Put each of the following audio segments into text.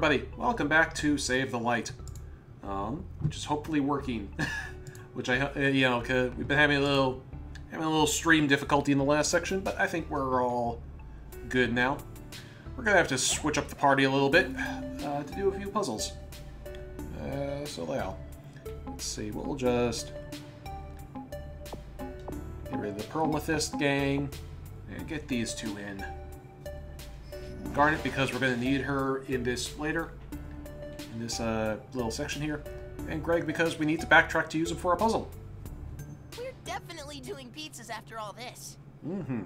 everybody, welcome back to Save the Light, which is hopefully working. Which you know, cause we've been having a little stream difficulty in the last section, but I think we're all good now. We're gonna have to switch up the party a little bit to do a few puzzles. So now, let's see. We'll just get rid of the Perlmethyst gang and get these two in. Garnet, because we're going to need her in this later, in this little section here. And Greg, because we need to backtrack to use him for a puzzle. We're definitely doing pizzas after all this. Mm-hmm.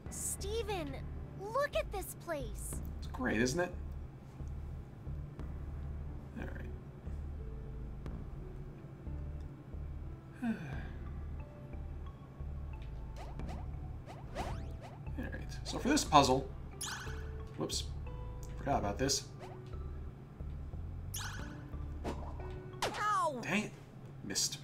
Steven, look at this place. It's great, isn't it? All right. Alright, so for this puzzle... Whoops. Forgot about this. Ow! Dang it. Missed.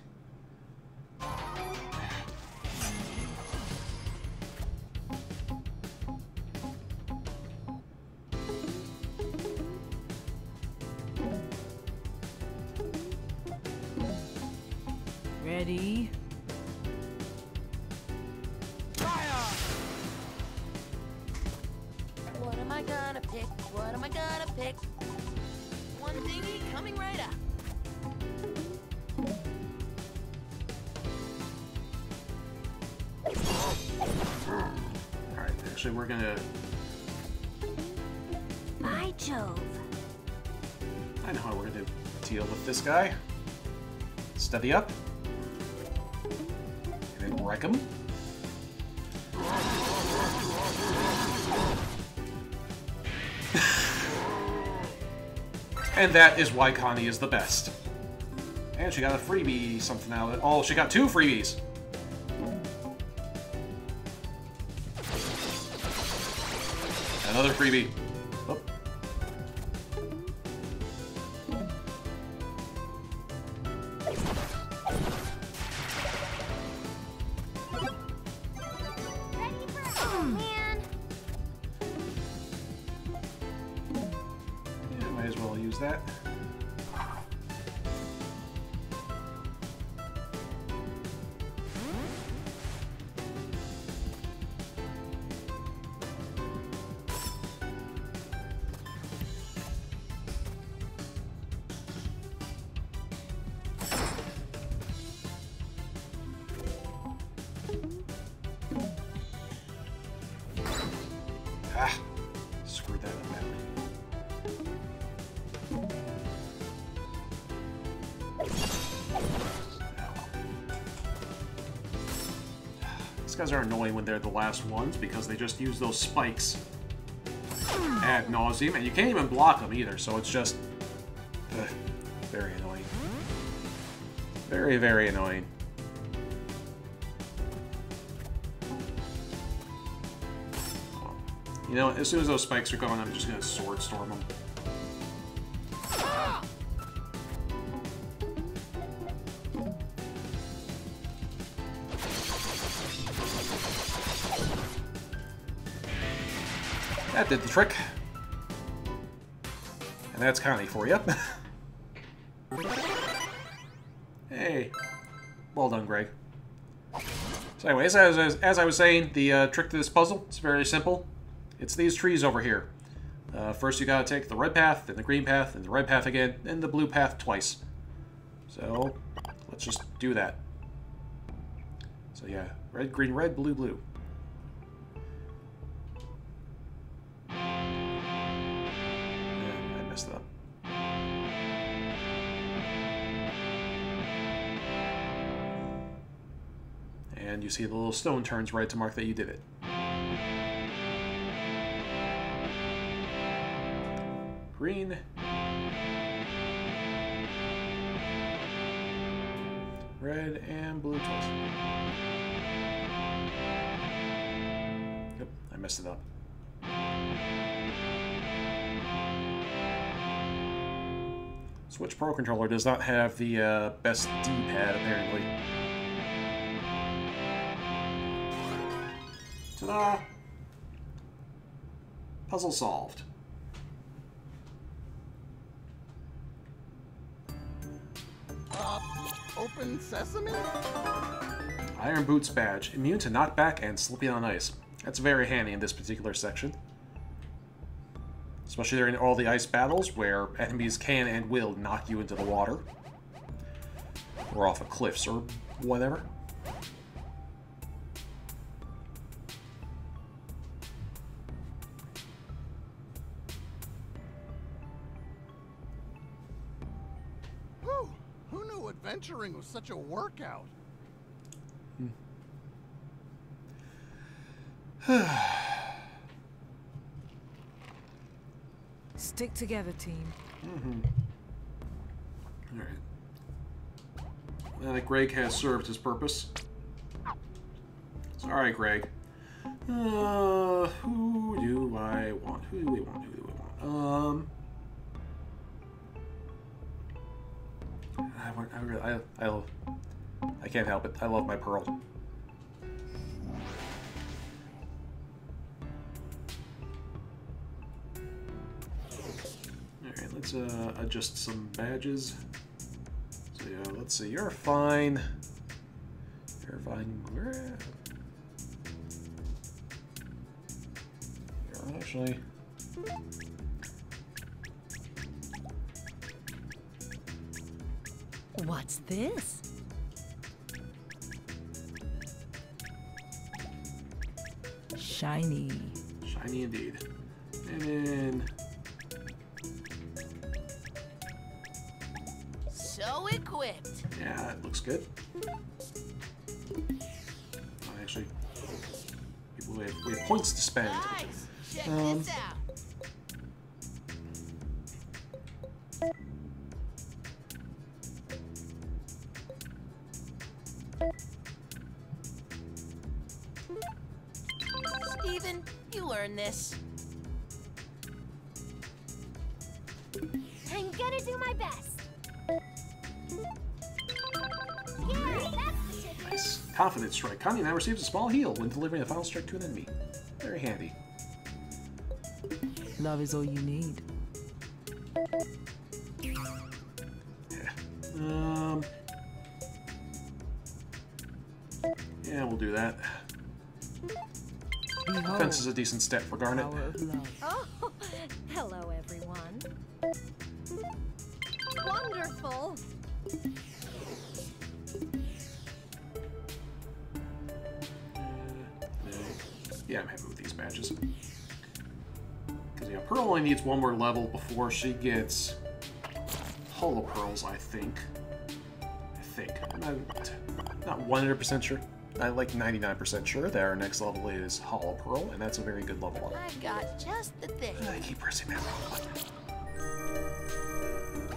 Ready? What am I gonna pick? What am I gonna pick? One thingy coming right up. Alright, actually we're gonna... By Jove. I know how we're gonna deal with this guy. Steady up. And then wreck him. And that is why Connie is the best. And she got a freebie something out of it. Oh, she got 2 freebies. Another freebie. Oh. Ready for man. Yeah, might as well use that. Ah, screwed that up badly. These guys are annoying when they're the last ones because they just use those spikes ad nauseum, and you can't even block them either, so it's just very annoying. Very, very annoying. You know, as soon as those spikes are gone, I'm just gonna sword storm them. That did the trick. And that's Connie for you. Hey. Well done, Greg. So anyways, as I was saying, the trick to this puzzle is very simple. It's these trees over here. First you gotta take the red path, then the green path, then the red path again, then the blue path twice. So, let's just do that. So yeah, red, green, red, blue, blue. And I messed it up. And you see the little stone turns right to mark that you did it. Green. Red and blue twice. Yep, I messed it up. Switch Pro Controller does not have the best D-pad, apparently. Ta-da! Puzzle solved. Open sesame? Iron Boots badge. Immune to knockback and slipping on ice. That's very handy in this particular section. Especially during all the ice battles where enemies can and will knock you into the water. Or off of cliffs or whatever. Whew, who knew adventuring was such a workout? Stick together, team. Alright. Now that Greg has served his purpose. Sorry, Greg. Who do I want? Who do we want? Who do we want? I can't help it. I love my Pearl. Alright, let's adjust some badges. So yeah, let's see. You're fine. You're fine. You're actually... What's this? Shiny. Shiny indeed. And then... So equipped. Yeah, that looks good. Actually, we have points to spend. Nice. Check this out. Steven, you learn this. I'm gonna do my best. Yeah, that's the ticket. Nice. Confidence strike. Connie now receives a small heal when delivering a final strike to an enemy. Very handy. Love is all you need. Yeah. Yeah, we'll do that. Behold, Defense is a decent stat for Garnet. power of love. Oh, hello everyone. Wonderful. Yeah, I'm happy with these badges. Because, yeah, Pearl only needs one more level before she gets Hollow Pearls, I think. I'm not 100% sure. I'm like 99% sure that our next level is Hollow Pearl, and that's a very good level up. I've got just the thing. I keep pressing that wrong button.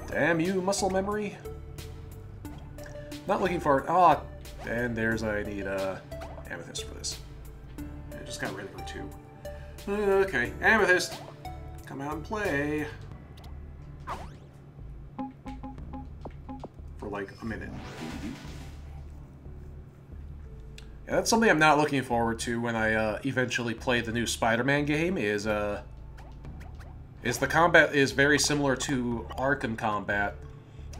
Damn you, muscle memory. Not looking for it. Ah, and I need Amethyst for this. I just got rid of her too. Okay, Amethyst, come out and play. For like a minute. Yeah, that's something I'm not looking forward to when I eventually play the new Spider-Man game. Is the combat is very similar to Arkham combat,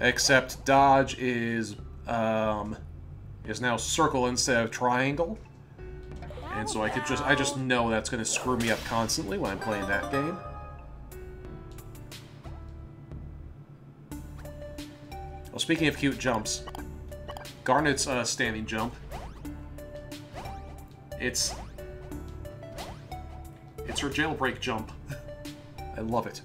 except dodge is now circle instead of triangle. And so I just know that's going to screw me up constantly when I'm playing that game. Well, speaking of cute jumps, Garnet's standing jump. It's her jailbreak jump. I love it.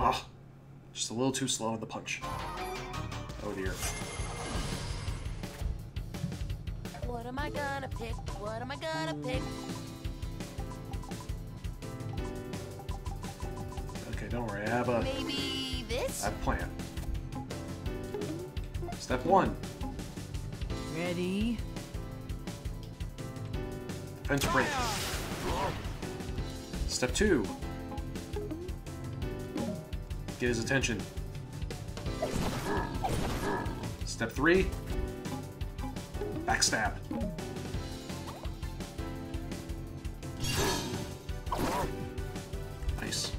Oh, just a little too slow in the punch. Oh dear. What am I gonna pick? What am I gonna pick? Okay, don't worry. I have a Maybe this? plan. Step 1. Ready? Defense break. Step 2. Get his attention. Step 3. Backstab. Nice.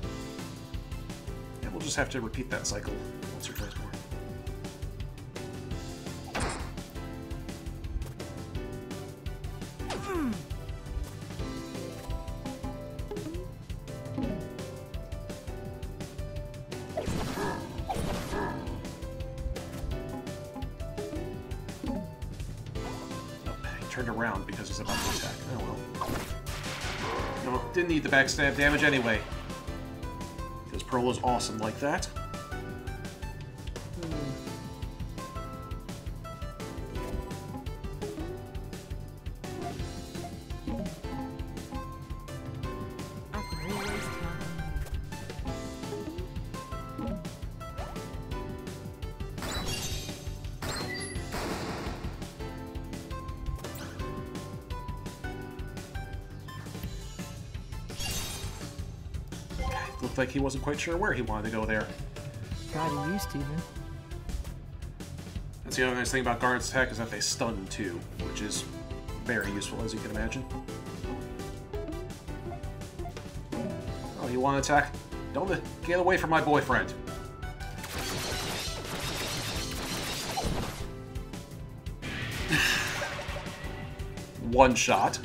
And we'll just have to repeat that cycle once or twice more. Turned around because he's about to attack. Oh well. No, didn't need the backstab damage anyway. Because Pearl is awesome like that. Looked like he wasn't quite sure where he wanted to go there. Proud of you, Steven. That's the other nice thing about Garnet's attack is that they stun too, which is very useful as you can imagine. Oh, you want to attack? Don't get away from my boyfriend. One shot.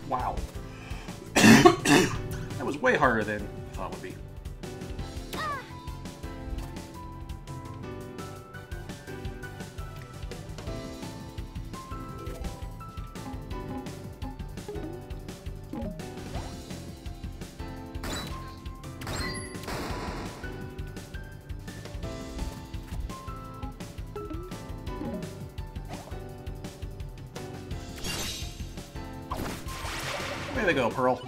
Wow. That was way harder than I thought it would be. Way to go, Pearl.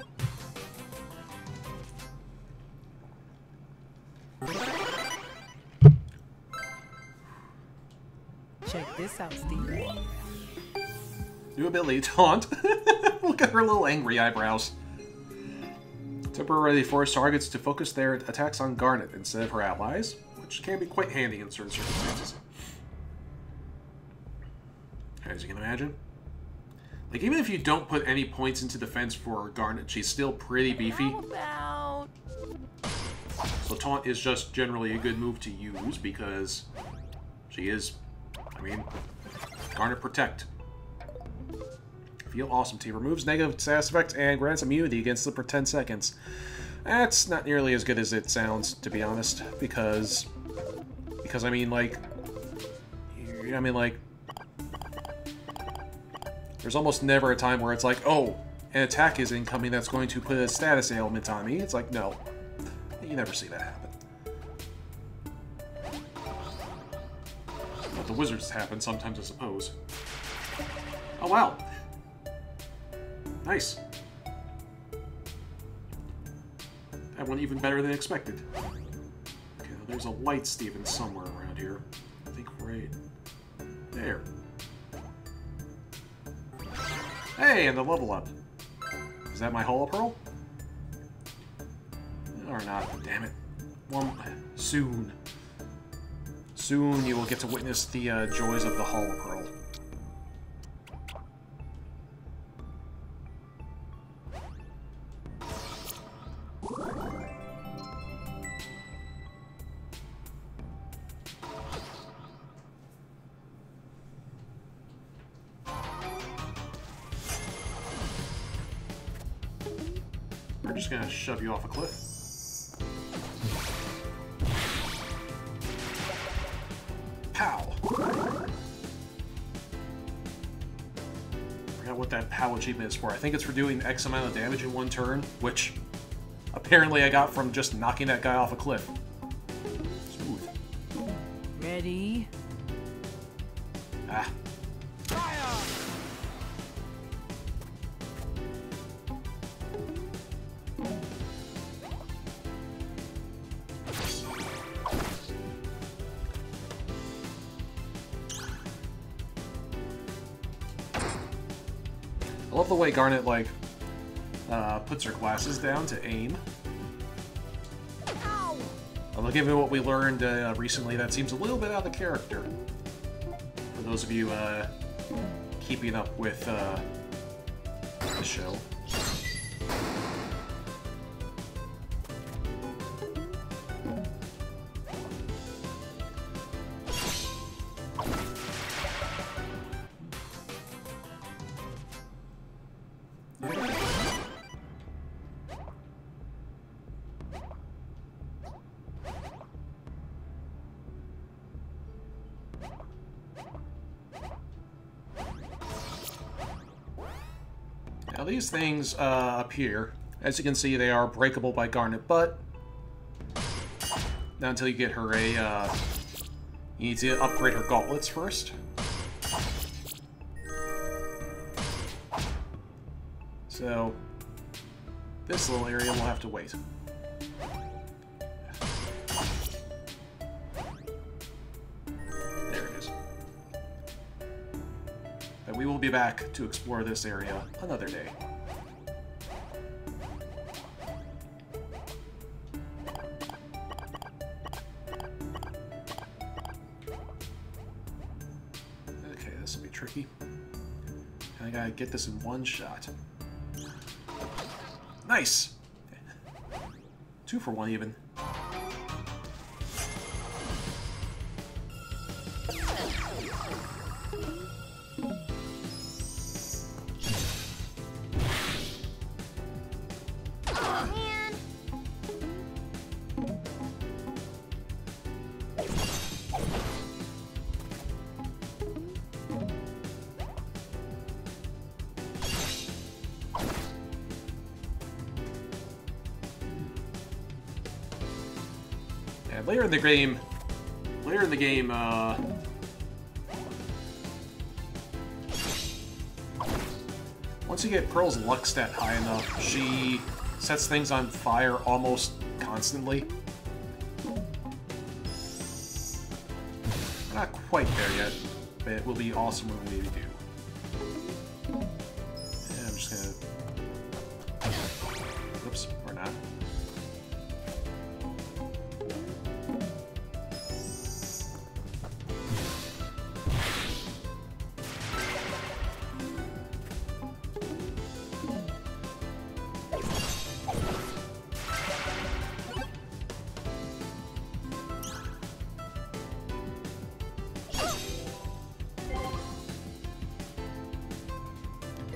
Check this out, Steven. New ability, Taunt. Look at her little angry eyebrows. Temporarily force targets to focus their attacks on Garnet instead of her allies, which can be quite handy in certain circumstances. As you can imagine. Like, even if you don't put any points into defense for Garnet, she's still pretty beefy. How about... So Taunt is just generally a good move to use because she is, I mean, Garnet Protect. Feel awesome T. Removes negative status effects and grants immunity against them for 10 seconds. That's not nearly as good as it sounds, to be honest, because I mean, like, there's almost never a time where it's like, oh, an attack is incoming that's going to put a status ailment on me. It's like, no. You never see that happen. But the wizards happen sometimes, I suppose. Oh, wow. Nice. That went even better than expected. Okay, now there's a light Steven somewhere around here. I think right there. Hey, and the level up. Is that my Holo Pearl? Or not, damn it. Well, soon. Soon you will get to witness the joys of the Holo Pearl. We're just gonna shove you off a cliff. Pow! I forgot what that POW achievement is for. I think it's for doing X amount of damage in one turn, which apparently I got from just knocking that guy off a cliff. Smooth. Ready? Ah. I love the way Garnet, like, puts her glasses down to aim. Ow! Although, given what we learned recently, that seems a little bit out of character. For those of you keeping up with the show. Now these things up here, as you can see, they are breakable by Garnet, but not until you get her a, you need to upgrade her gauntlets first. So, this little area will have to wait. There it is. But we will be back to explore this area another day. Okay, this will be tricky. I gotta get this in one shot. Nice! 2 for 1 even. Oh, man! And later in the game, once you get Pearl's luck stat high enough, she sets things on fire almost constantly. We're not quite there yet, but it will be awesome when we do. And I'm just gonna... Oops, or not.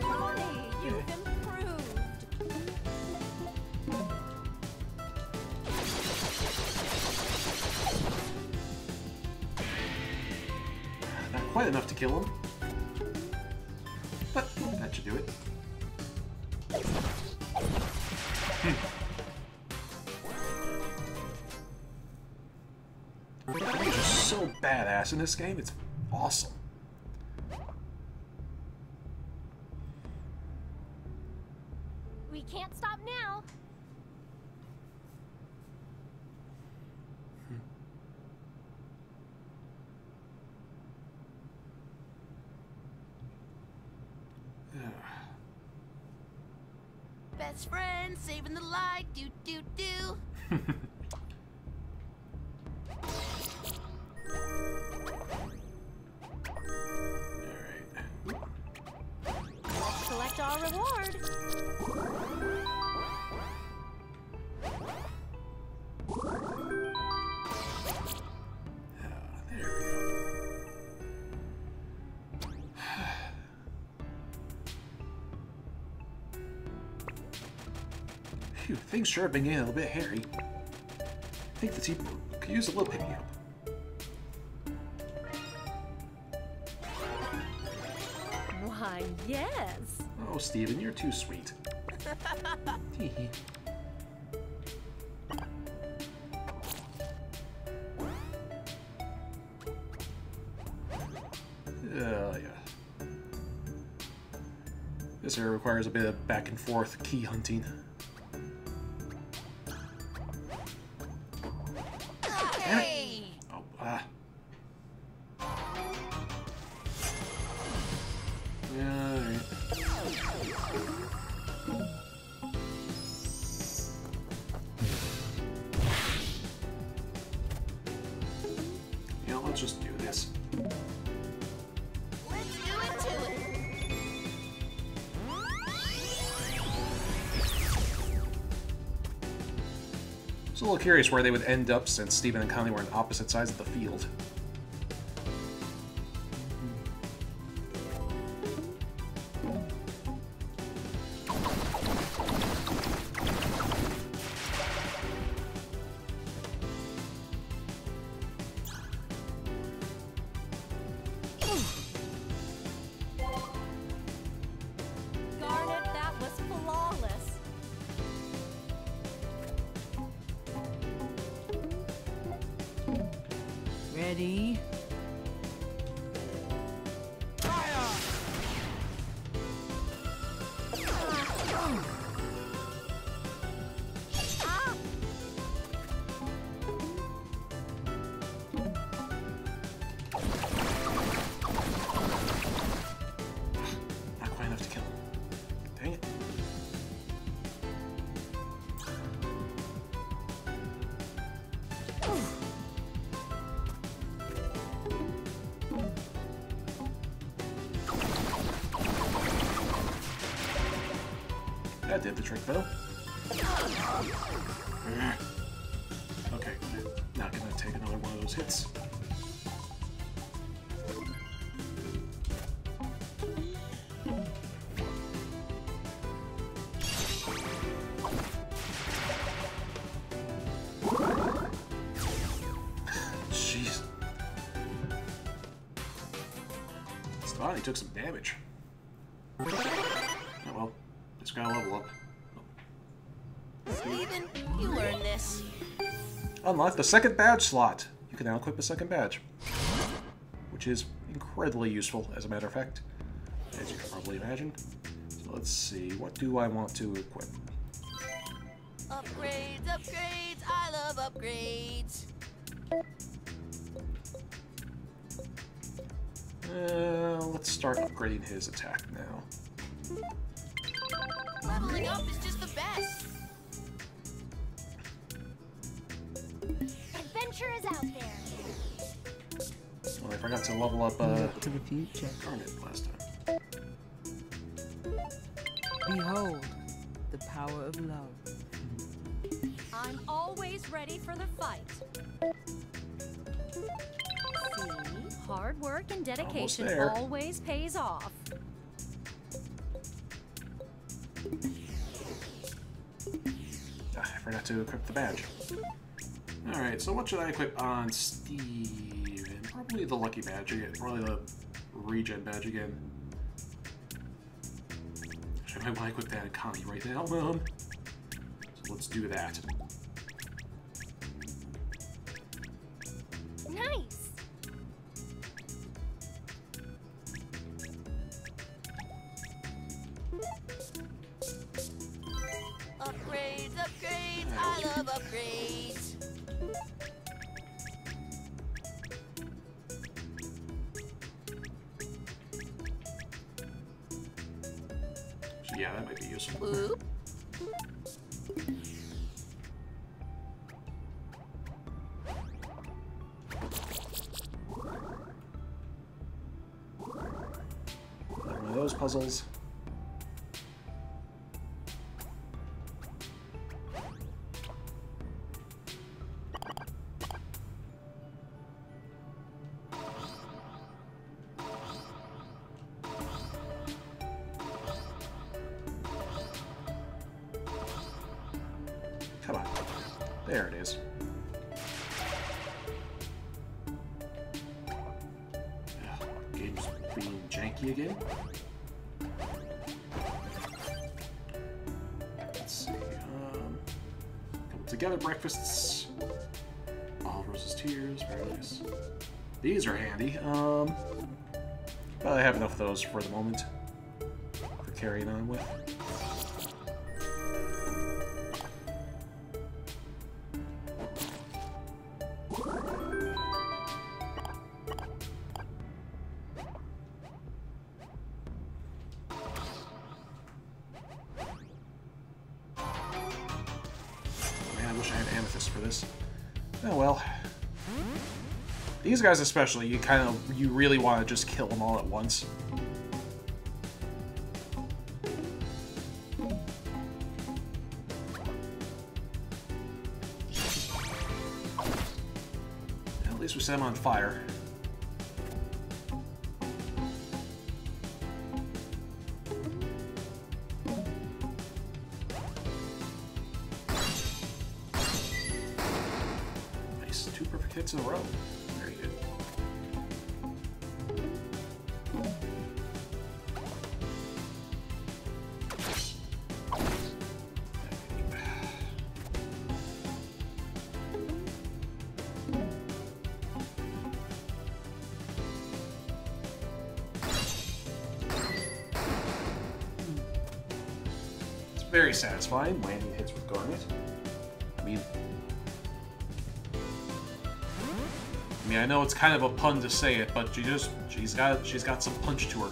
Ronnie, you've improved. Not quite enough to kill him. But that should do it. He's just so badass in this game, it's awesome. We can't stop now. Best friend, saving the light, do do do. Let's collect our reward. There we go. Phew, things sure have been getting a little bit hairy. I think the team could use a little picking up. Why, yes. Oh, Steven, you're too sweet. Hee hee. Yeah. This area requires a bit of back and forth key hunting. Hey! Oh, yeah, alright. was a little curious where they would end up since Stephen and Connie were on opposite sides of the field. Garnet, that was flawless. Ready? Ah! Not quite enough to kill him. Dang it. That did the trick, though. Okay, not gonna take another one of those hits. Jeez. Stevani took some damage. Oh well, just gotta level up. Steven, you learned this. Unlock the second badge slot. You can now equip a second badge, which is incredibly useful, as a matter of fact, as you can probably imagine. So let's see, what do I want to equip? Upgrades, upgrades, I love upgrades. Let's start upgrading his attack now. Leveling up is just the best. Adventure is out there. Well, I forgot to level up Look to the future. Garnet last time. Behold, the power of love. I'm always ready for the fight. See, hard work and dedication there. always pays off. I forgot to equip the badge. Alright, so what should I equip on Steven? Probably the lucky badge again. Probably the regen badge again. Actually, I might want to equip that on Connie right now. So let's do that. Nice. Upgrades, upgrades, I love upgrades. So yeah, that might be useful. Oop. One of those puzzles. Come on. There it is. Ugh, game's being janky again. Let's see. Couple together breakfasts. All roses, tears. Very nice. These are handy. But I have enough of those for the moment for carrying on with. Man, I wish I had amethyst for this. Oh well. These guys especially, you really want to just kill them all at once. least we set him on fire. Nice, 2 perfect hits in a row. Very good. Very satisfying, landing hits with Garnet. I mean, I know it's kind of a pun to say it, but she's got some punch to her.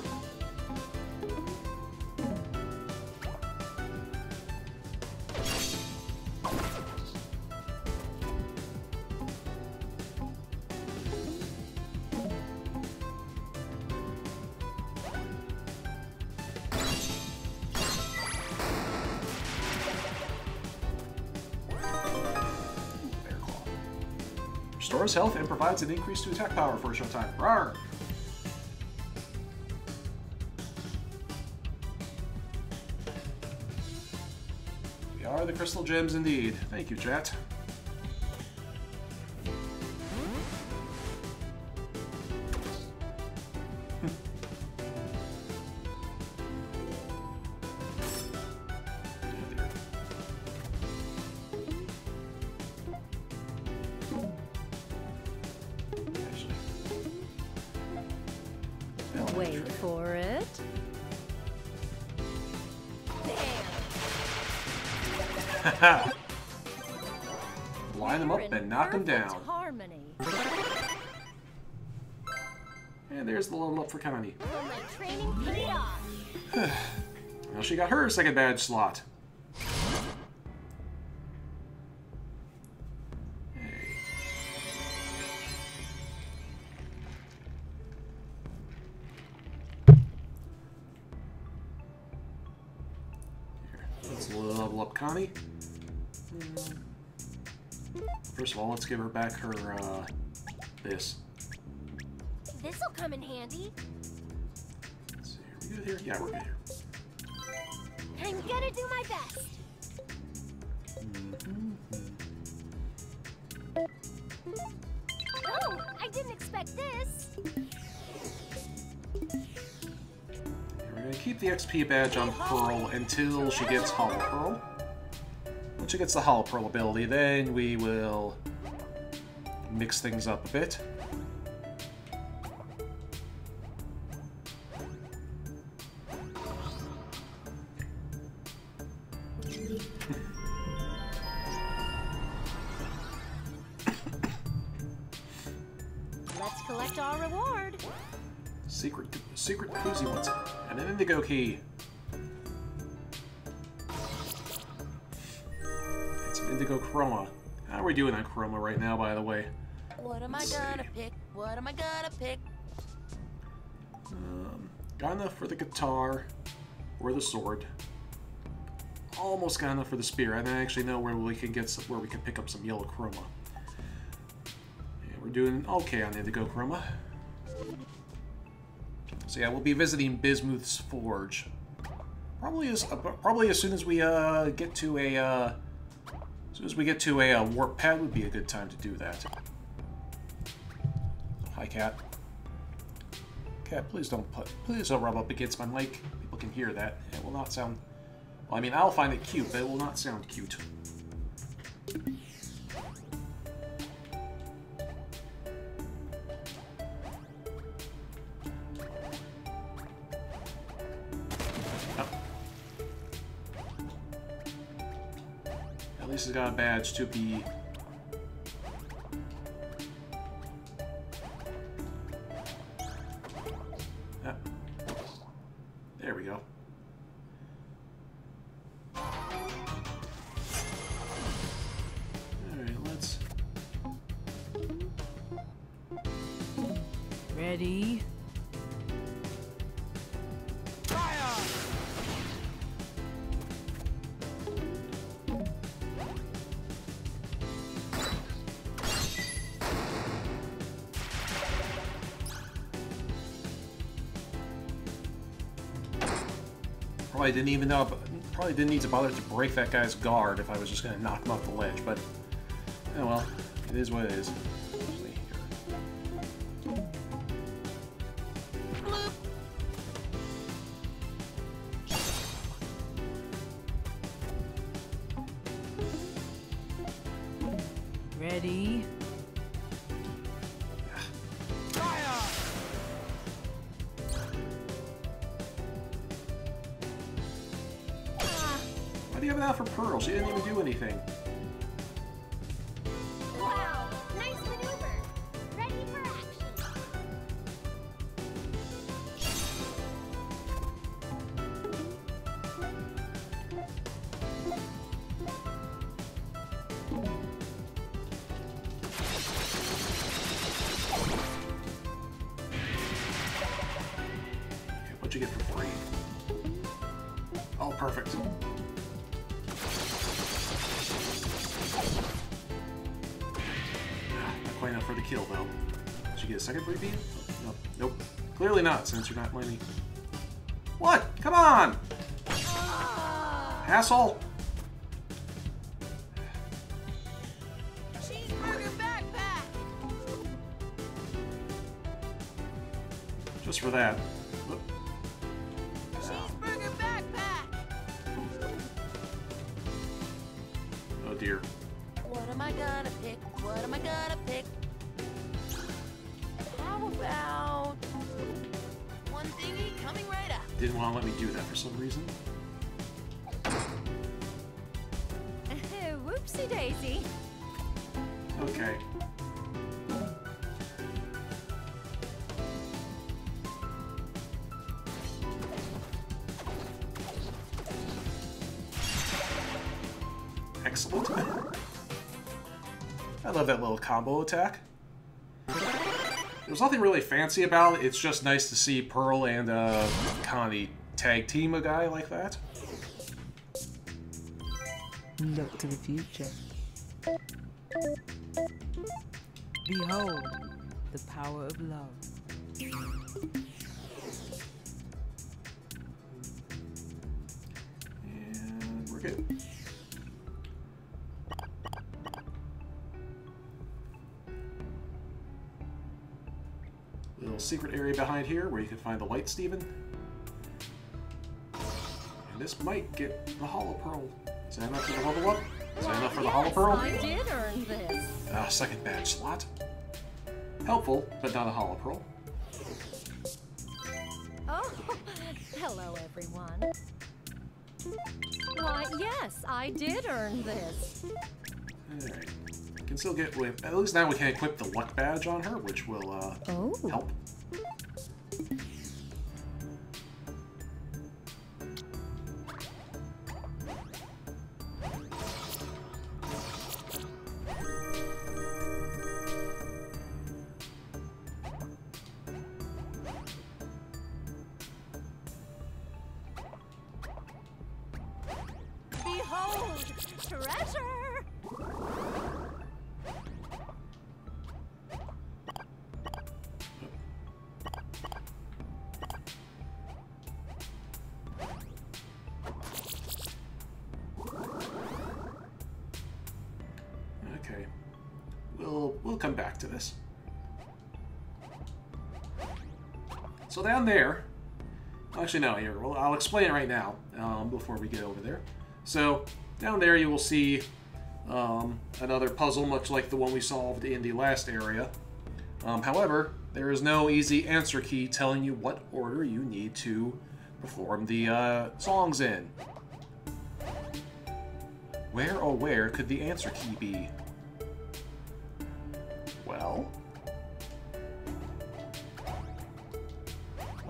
Restores health and provides an increase to attack power for a short time. Rawr! We are the crystal gems indeed. Thank you, chat. Wait for it. Line them up and knock them down. Harmony. And there's the level up for Connie. Well, my training paid off. Well, she got her second badge slot. Let's level up Connie. First of all, let's give her back her, this. This'll come in handy. Let's see, are we good here? Yeah, we're good here. I'm gonna do my best. Oh, I didn't expect this. We're going to keep the XP badge on Pearl until she gets Hollow Pearl. Once she gets the Hollow Pearl ability, then we will mix things up a bit. Let's collect our reward. Secret koozie wants it. And an indigo key. And some indigo chroma. How are we doing on chroma right now, by the way? What am I gonna pick? What am I gonna pick? Got enough for the guitar or the sword. Almost got enough for the spear. I don't actually know where we can pick up some yellow chroma. And we're doing okay on indigo chroma. So yeah, we'll be visiting Bismuth's Forge. Probably as soon as we get to a warp pad would be a good time to do that. Hi, cat. Cat, please don't rub up against my mic. People can hear that. It will not sound. Well, I mean, I'll find it cute, but it will not sound cute. At least it's got a badge to be. There we go. Alright, let's. Ready? probably didn't even know. Probably didn't need to bother to break that guy's guard if I was just going to knock him off the ledge. But oh well, it is what it is. Ready? Why do you have an out for Pearl? She didn't even do anything. Wow, nice maneuver. Ready for action. Okay, what'd you get for free? Oh, perfect. Not quite enough for the kill, though. Did you get a second free beam? No. Nope. Clearly not, since you're not letting me... What? Come on! Asshole! Cheeseburger backpack. Just for that. Oop. Cheeseburger backpack. Oh dear. What am I gonna pick? What am I gonna pick? How about one thingy coming right up? Didn't want to let me do that for some reason. Whoopsie daisy. Okay. Excellent. I love that little combo attack. There's nothing really fancy about it. It's just nice to see Pearl and Connie tag team a guy like that. Look to the future. Behold the power of love. And we're good. Little secret area behind here where you can find the White Steven. And this might get the Hollow Pearl. Is that enough for the level up? Is that enough for the Hollow Pearl? I did earn this. Second badge slot. Helpful, but not a Hollow Pearl. Oh, hello everyone. Why, yes, I did earn this. Alright. Can still get with. At least now we can equip the luck badge on her, which will help. Behold, treasure! Okay. We'll come back to this. So down there, actually no, here, well, I'll explain it right now before we get over there. So down there you will see another puzzle much like the one we solved in the last area. However, there is no easy answer key telling you what order you need to perform the songs in. Where, oh where, could the answer key be? Well...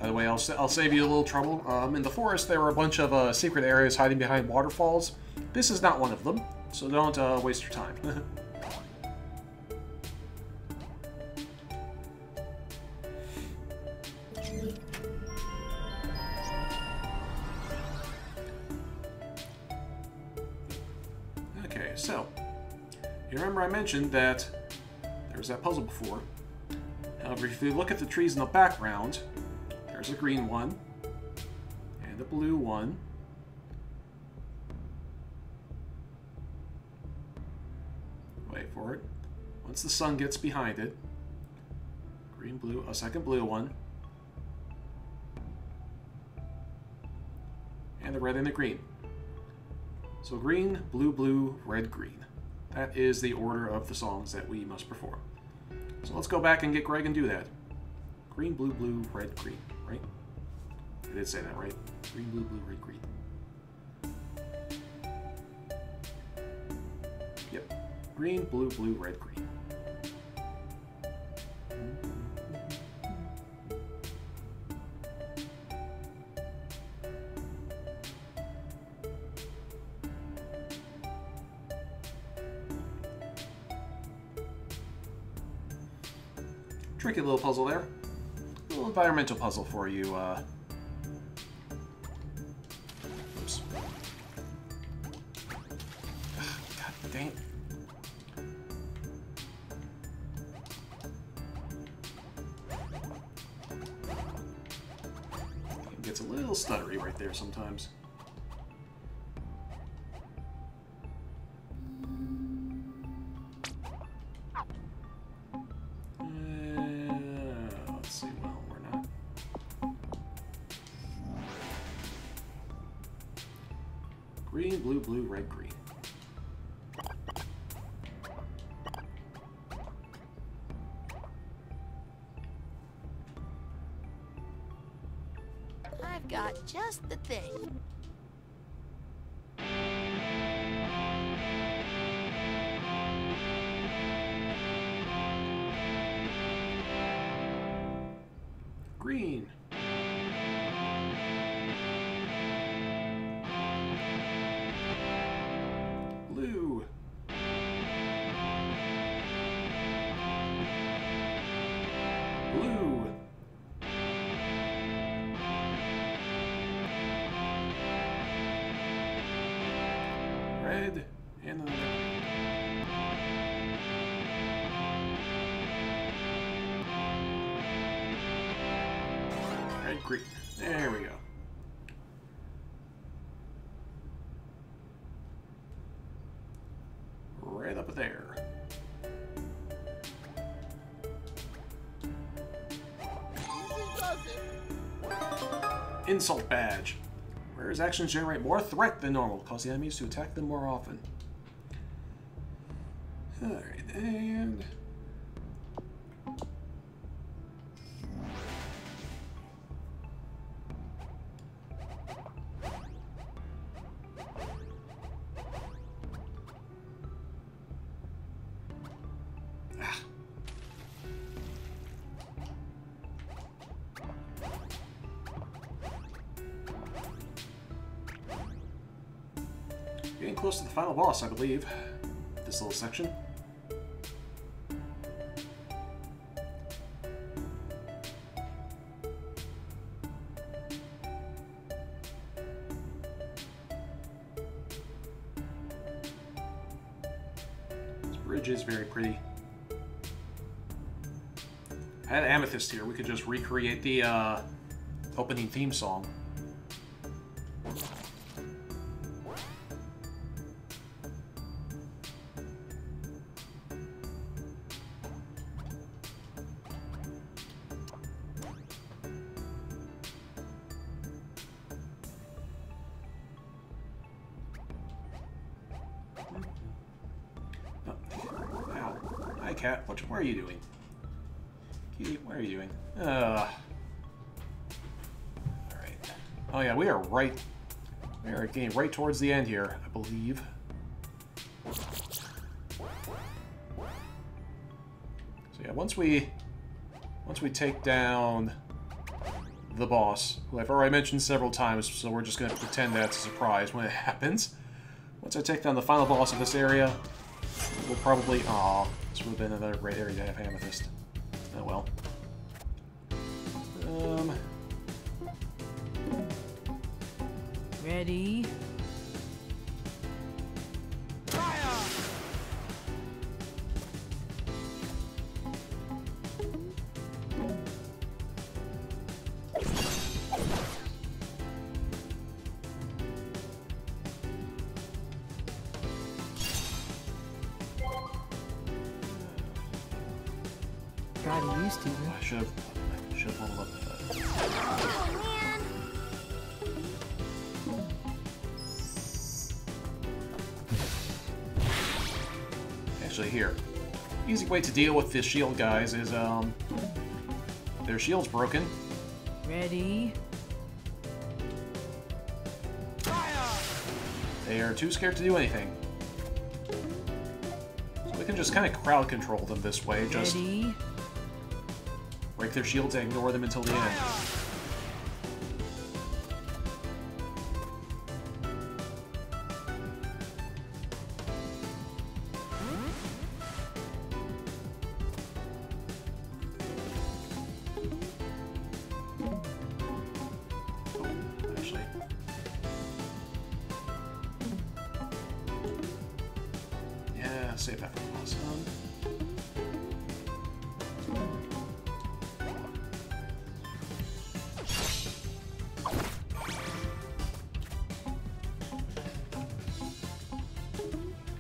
By the way, I'll save you a little trouble. In the forest, there are a bunch of secret areas hiding behind waterfalls. This is not one of them, so don't waste your time. Okay, so, you remember I mentioned that there was that puzzle before. However, if you look at the trees in the background, there's a green one, and a blue one, wait for it. Once the sun gets behind it, green, blue, a second blue one, and the red and the green. So green, blue, blue, red, green. That is the order of the songs that we must perform. So let's go back and get Greg and do that. Green, blue, blue, red, green, right? I did say that, right? Green, blue, blue, red, green. Yep. Green, blue, blue, red, green. Tricky little puzzle there. A little environmental puzzle for you. Oops. God dang it. It gets a little stuttery right there sometimes. Green, blue, blue, red, green. I've got just the thing. Green. Blue. Blue. Red. And then red, green. There we go. Right up there. Easy does it. Insult badge. Whereas actions generate more threat than normal, cause the enemies to attack them more often. Alright, and... Getting close to the final boss, I believe. This little section. This bridge is very pretty. I had Amethyst here. We could just recreate the opening theme song. Cat, what are you doing? Kitty, what are you doing? Alright. Oh yeah, we are getting right towards the end here, I believe. So yeah, once we take down the boss, who I've already mentioned several times, so we're just gonna pretend that's a surprise when it happens. Once I take down the final boss of this area, we'll probably... Aw, this would have been another great area to have Amethyst. Oh well. Ready? Try to use Steven. I should have leveled up. Oh, man. Actually, here. Easy way to deal with the shield guys is, their shield's broken. Ready? They are too scared to do anything. So we can just kind of crowd control them this way. Just Ready? break their shields and ignore them until the end. Actually. Yeah, save that for the boss.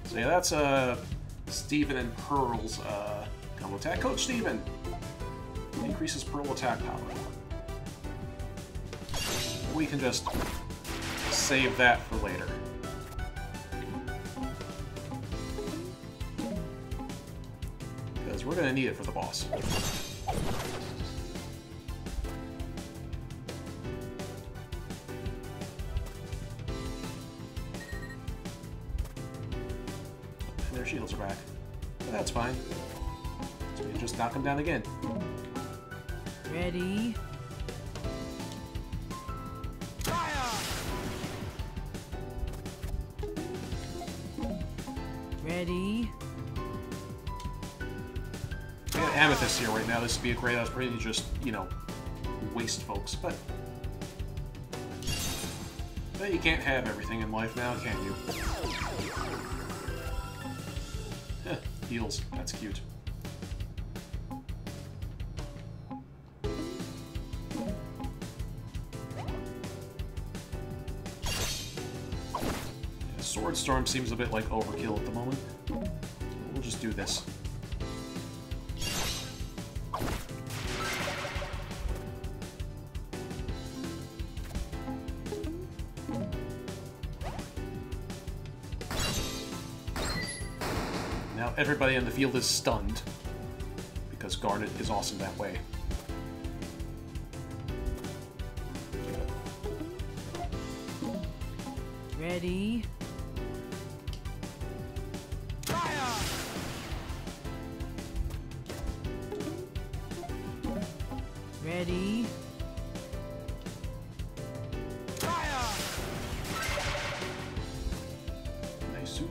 So yeah, that's Steven and Pearl's combo attack. Coach Steven increases Pearl attack power. We can just save that for later. Because we're going to need it for the boss. And their shields are back. But that's fine. So we can just knock them down again. Ready? Ready? We got Amethyst here right now. This would be a great opportunity to just, you know, waste folks. But you can't have everything in life now, can you? Heh, heals. That's cute. Sword Storm seems a bit like overkill at the moment. So we'll just do this. Now everybody in the field is stunned, because Garnet is awesome that way. Ready? Ready? Nice suit.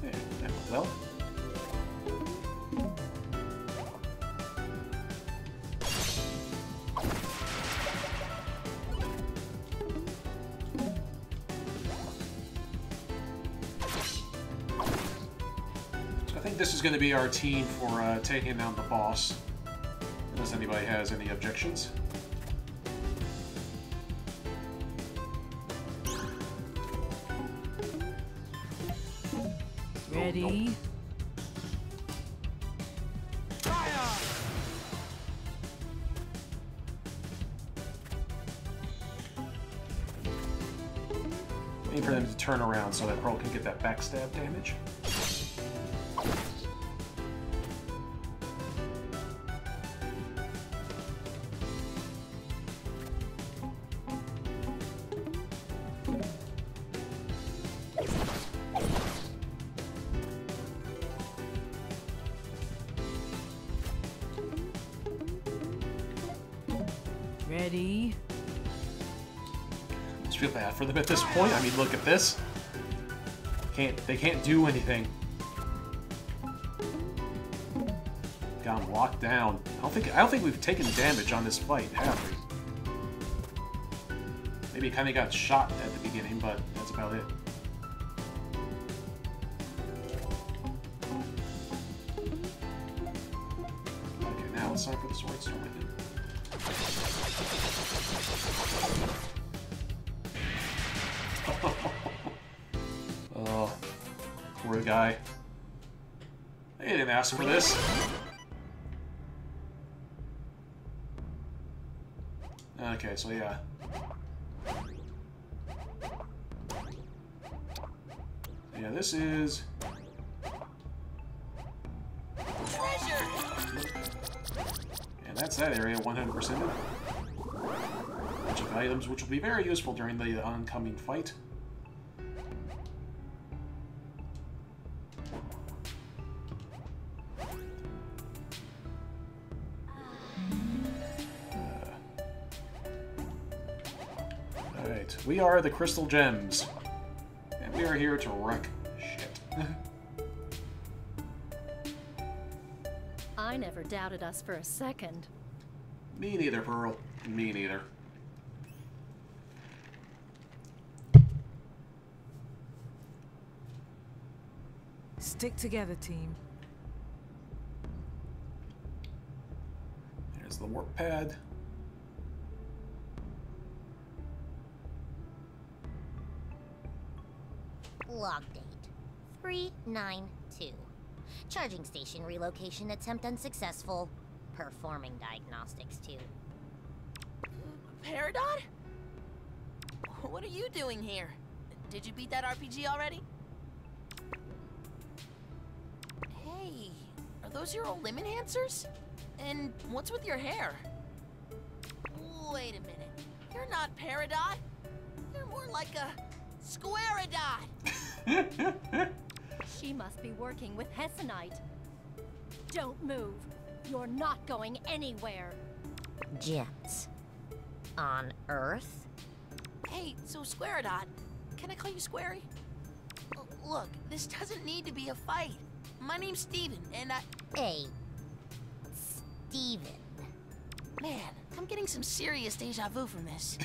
Yeah, that went well. I think this is going to be our team for taking down the boss, unless anybody has any objections. Ready? Waiting for them to turn around so that Pearl can get that backstab damage. Ready? I just feel bad for them at this point. I mean, look at this. They can't do anything. Got them locked down. I don't think we've taken damage on this fight, have we? Maybe kind of got shot at the beginning, but that's about it. Okay, now it's time for the Sword Storm, I think. Oh, poor guy. He didn't ask for this. Okay, so yeah. Yeah, this is... Treasure! And that's that area 100%. Bunch of items which will be very useful during the oncoming fight. Alright, we are the Crystal Gems. And we are here to wreck shit. I never doubted us for a second. Me neither, Pearl. Me neither. Stick together, team. There's the warp pad. Log date 392. Charging station relocation attempt unsuccessful. Performing diagnostics too. Peridot? What are you doing here? Did you beat that RPG already? Hey, are those your old limb enhancers? And what's with your hair? Wait a minute. You're not Peridot. You're more like a SQUARIDOT. She must be working with Hessenite. Don't move. You're not going anywhere. Gems. On Earth? Hey, so SQUARIDOT, can I call you Squarey? Look, this doesn't need to be a fight. My name's Steven, and Hey, Steven. Man, I'm getting some serious deja vu from this.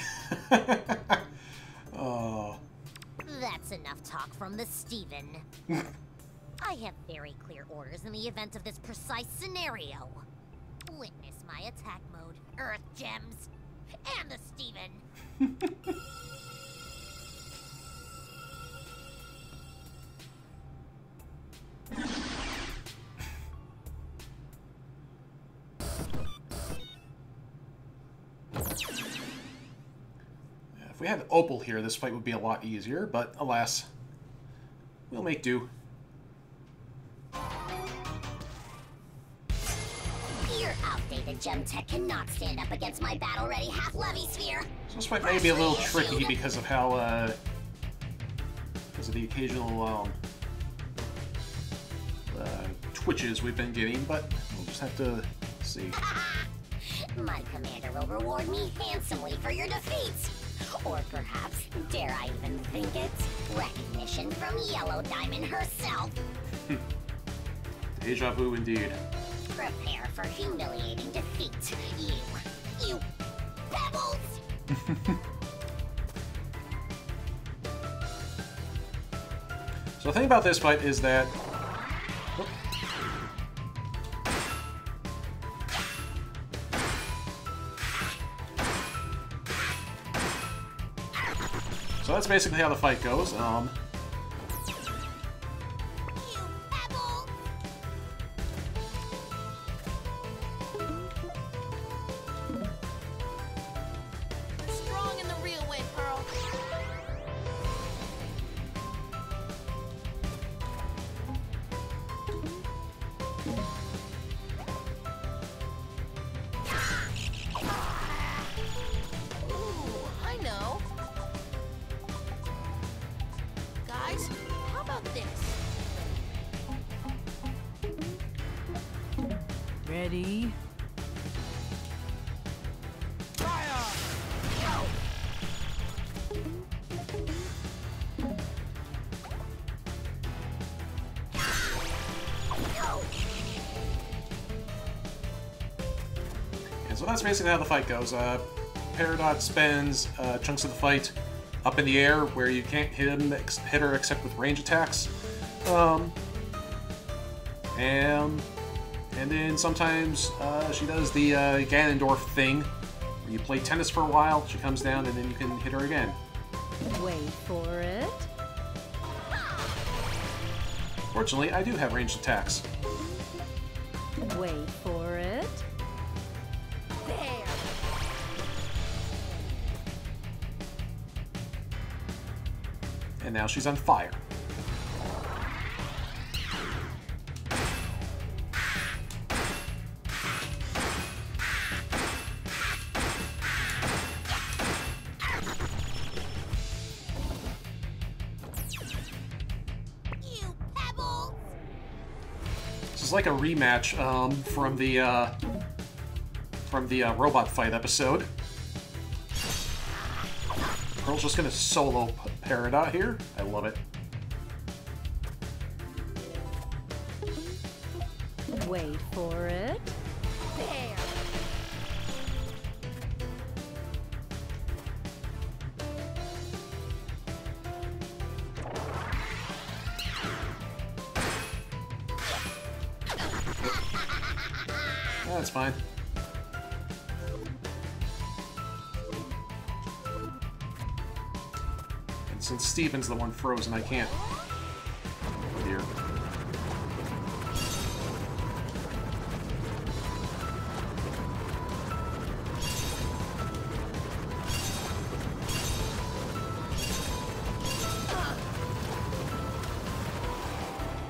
Oh. That's enough talk from the Steven. I have very clear orders in the event of this precise scenario. Witness my attack mode, Earth Gems, and the Steven. If we had Opal here, this fight would be a lot easier, but alas, we'll make do. Your outdated gem tech cannot stand up against my battle-ready half-levy sphere. So this fight may be a little tricky because of how, because of the occasional, twitches we've been getting, but we'll just have to see. My commander will reward me handsomely for your defeats. Or perhaps, dare I even think it, recognition from Yellow Diamond herself. Deja vu indeed. Prepare for humiliating defeat, you pebbles! So the thing about this fight is that... So that's basically how the fight goes. You pebbles! Strong in the real way, Pearl. Ooh, I know. Guys, how about this? Ready? And so that's basically how the fight goes. Peridot spends chunks of the fight up in the air where you can't hit her except with range attacks. And then sometimes she does the Ganondorf thing, where you play tennis for a while, she comes down, and then you can hit her again. Wait for it. Fortunately, I do have ranged attacks. Wait for it. There. And now she's on fire. You pebbles! This is like a rematch from the robot fight episode. Pearl's just gonna solo Peridot here. I love it. Wait for it. There. That's fine. And since Steven's the one frozen, I can't. Oh dear.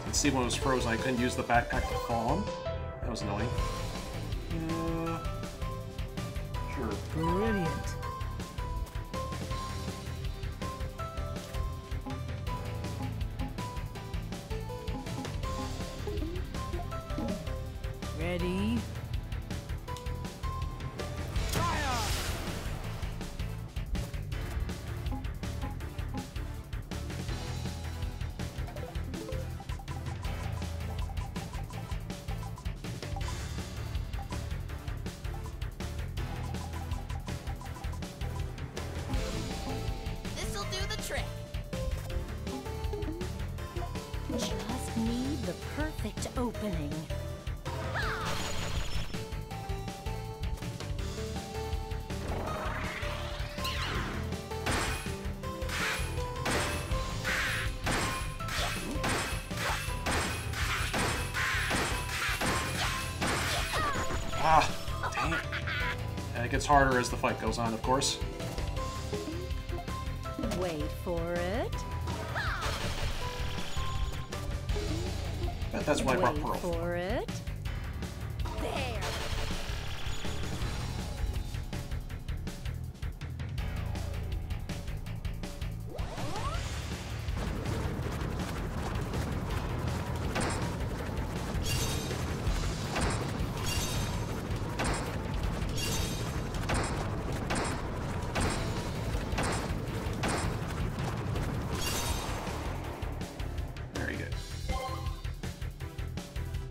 Since Steven was frozen, I couldn't use the backpack to fall him. That was annoying. Sure. Brilliant. Ready? This'll do the trick. Just need the perfect opening. Ah, dang it. And it gets harder as the fight goes on, of course. Wait for it. But that's why I brought Wait Pearl. for it. There. Very good.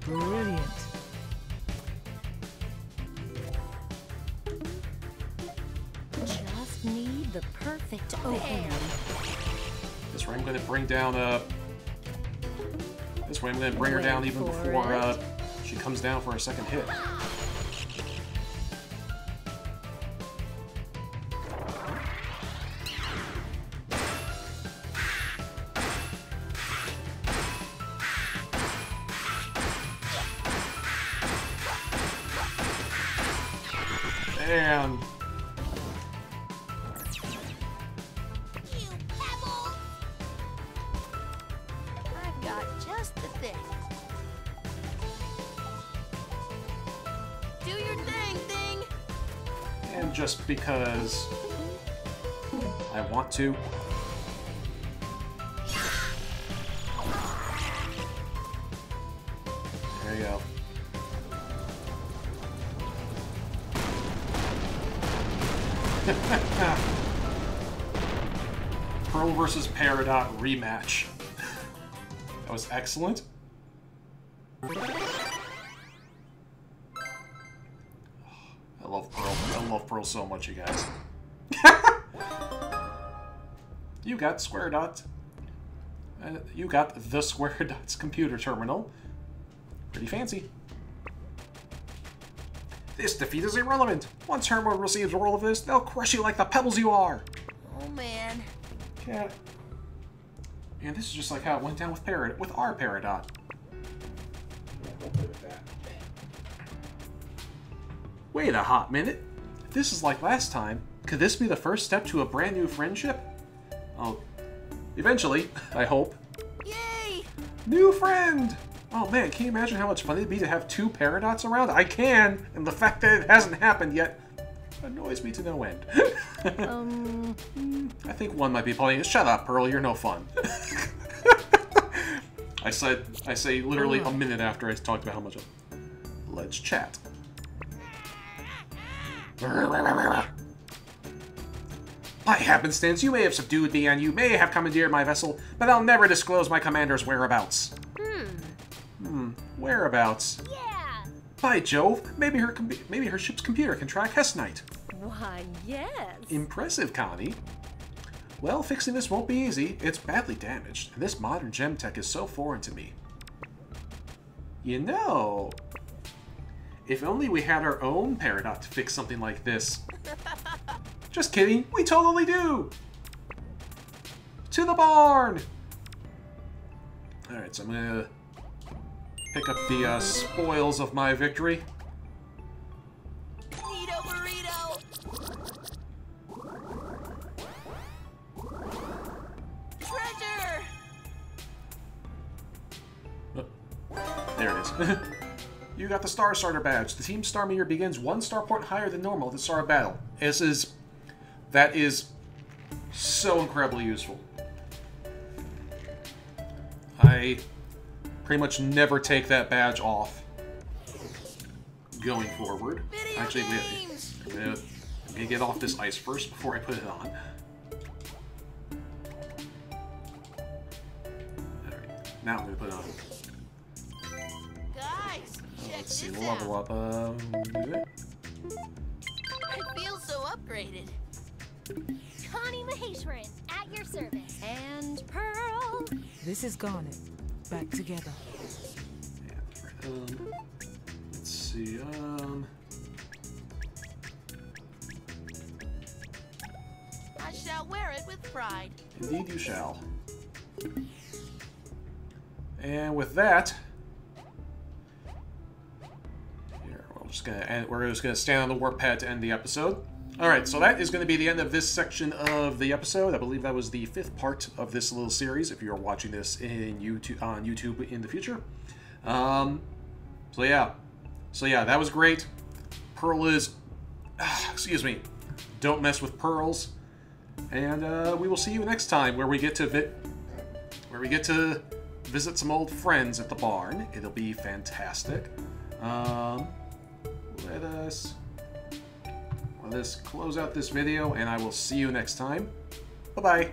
Brilliant. Just need the perfect opening. This way I'm going to bring down, This way I'm going to bring her down Wait even for before, it. she comes down for a second hit. And You pebbles! I've got just the thing. Do your thing, thing. and just because I want to. There you go. Pearl versus Peridot rematch. That was excellent. I love Pearl. I love Pearl so much, you guys. You got SQUARIDOT. You got the SQUARIDOT's computer terminal. Pretty fancy. This defeat is irrelevant. Once Hermod receives all of this, they'll crush you like the pebbles you are. Oh man, cat. And this is just like how it went down with our Peridot. Wait a hot minute. If this is like last time, could this be the first step to a brand new friendship? Oh, eventually, I hope. Yay! New friend! Oh man, can you imagine how much fun it'd be to have 2 Peridots around? I can! And the fact that it hasn't happened yet annoys me to no end. I think one might be playing. Shut up, Pearl, you're no fun. I say literally a minute after I talked about how much Let's chat. By happenstance, you may have subdued me and you may have commandeered my vessel, but I'll never disclose my commander's whereabouts. Whereabouts? Yeah! By Jove, maybe her ship's computer can track Hesnite. Why, yes. Impressive, Connie. Well, fixing this won't be easy. It's badly damaged, and this modern gem tech is so foreign to me. You know, if only we had our own Peridot to fix something like this. Just kidding, we totally do! To the barn! Alright, so I'm gonna pick up the spoils of my victory. Neato burrito! Treasure! There it is. You got the Star Starter badge. The Team Star meter begins 1 star point higher than normal at the start of battle. That is so incredibly useful. I pretty much never take that badge off going forward. Video Actually, games! I'm gonna get off this ice first before I put it on. Alright, now I'm gonna put it on. Guys, check Let's see, this level out. up. I feel so upgraded. Connie Maheshwaran, at your service. And Pearl. This is Garnet. Back together. Let's see, I shall wear it with pride. Indeed you shall. And with that, here, we're just gonna stand on the warp pad to end the episode. Alright, so that is going to be the end of this section of the episode. I believe that was the 5th part of this little series, if you're watching this on YouTube in the future. So yeah, that was great. Pearl is... excuse me. Don't mess with pearls. And we will see you next time, where we get to visit some old friends at the barn. It'll be fantastic. Let us close out this video, and I will see you next time. Bye-bye.